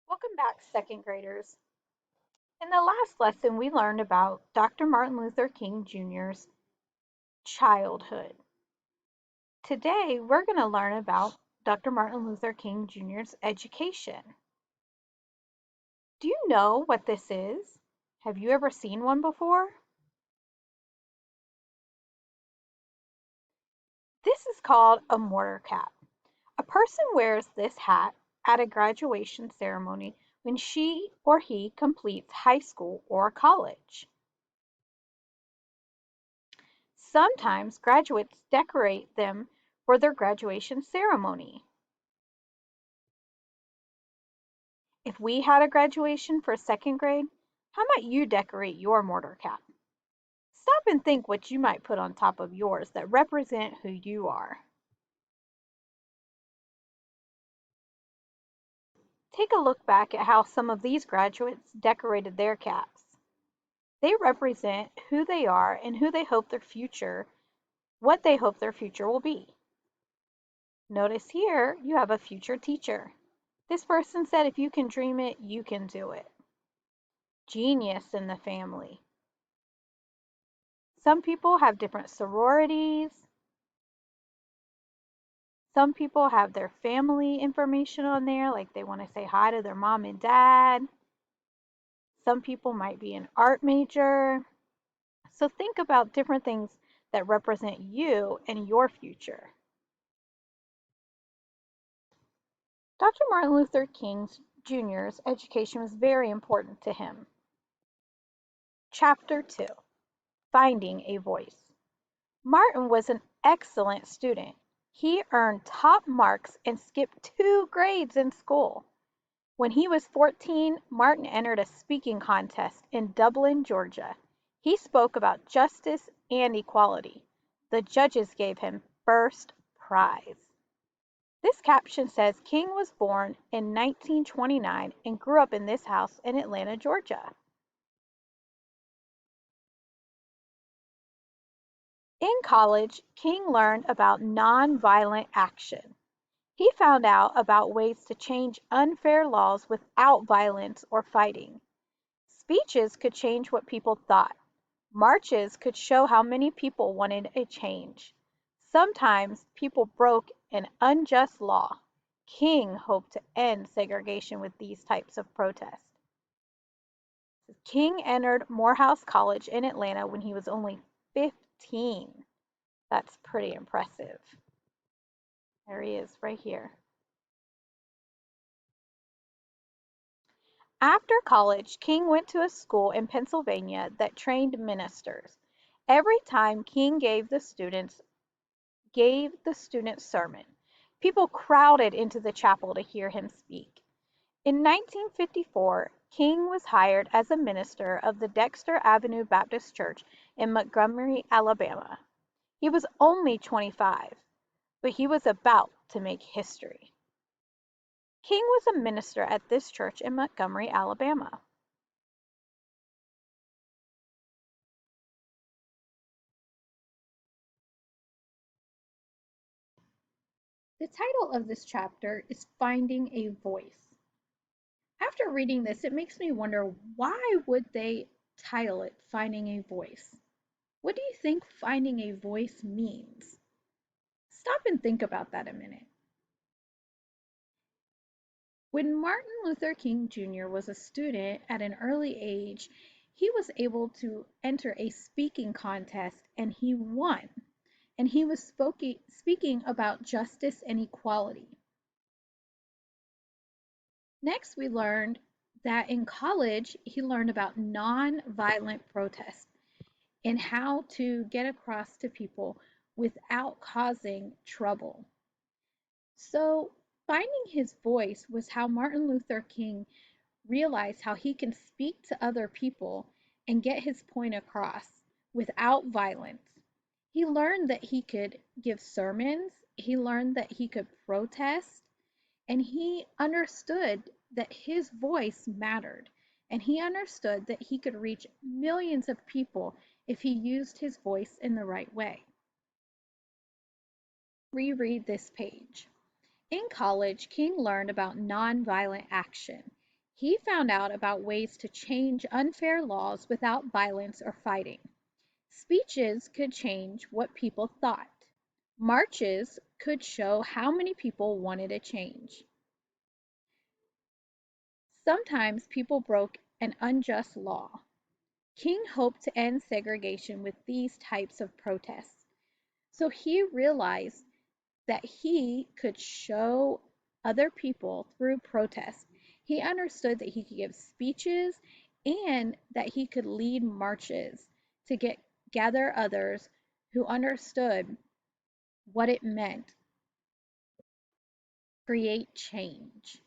Welcome back, second graders. In the last lesson, we learned about Dr. Martin Luther King Jr.'s childhood. Today, we're going to learn about Dr. Martin Luther King Jr.'s education. Do you know what this is? Have you ever seen one before? This is called a mortar cap. A person wears this hat at a graduation ceremony when she or he completes high school or college. Sometimes graduates decorate them for their graduation ceremony. If we had a graduation for second grade, how might you decorate your mortar cap? Stop and think what you might put on top of yours that represent who you are. Take a look back at how some of these graduates decorated their caps. They represent who they are and what they hope their future will be. Notice here you have a future teacher. This person said if you can dream it, you can do it. Genius in the family. Some people have different sororities. Some people have their family information on there, like they want to say hi to their mom and dad. Some people might be an art major. So think about different things that represent you and your future. Dr. Martin Luther King Jr.'s education was very important to him. Chapter 2, Finding a Voice. Martin was an excellent student. He earned top marks and skipped 2 grades in school. When he was 14, Martin entered a speaking contest in Dublin, Georgia. He spoke about justice and equality. The judges gave him first prize. This caption says King was born in 1929 and grew up in this house in Atlanta, Georgia. In college, King learned about nonviolent action. He found out about ways to change unfair laws without violence or fighting. Speeches could change what people thought. Marches could show how many people wanted a change. Sometimes people broke an unjust law. King hoped to end segregation with these types of protests. King entered Morehouse College in Atlanta when he was only 15. That's pretty impressive. There he is, right here. After college, King went to a school in Pennsylvania that trained ministers. Every time King gave the students sermon, people crowded into the chapel to hear him speak. In 1954, King was hired as a minister of the Dexter Avenue Baptist Church in Montgomery, Alabama. He was only 25, but he was about to make history. King was a minister at this church in Montgomery, Alabama. The title of this chapter is Finding a Voice. After reading this, it makes me wonder, why would they title it Finding a Voice? What do you think finding a voice means? Stop and think about that a minute. When Martin Luther King Jr. was a student at an early age, he was able to enter a speaking contest and he won. And he was speaking about justice and equality. Next, we learned that in college, he learned about nonviolent protest and how to get across to people without causing trouble. So, finding his voice was how Martin Luther King realized how he can speak to other people and get his point across without violence. He learned that he could give sermons, he learned that he could protest, and he understood that his voice mattered. And he understood that he could reach millions of people if he used his voice in the right way. Reread this page. In college, King learned about nonviolent action. He found out about ways to change unfair laws without violence or fighting. Speeches could change what people thought. Marches could show how many people wanted a change. Sometimes people broke an unjust law. King hoped to end segregation with these types of protests. So he realized that he could show other people through protest. He understood that he could give speeches and that he could lead marches to gather others who understood what it meant to create change.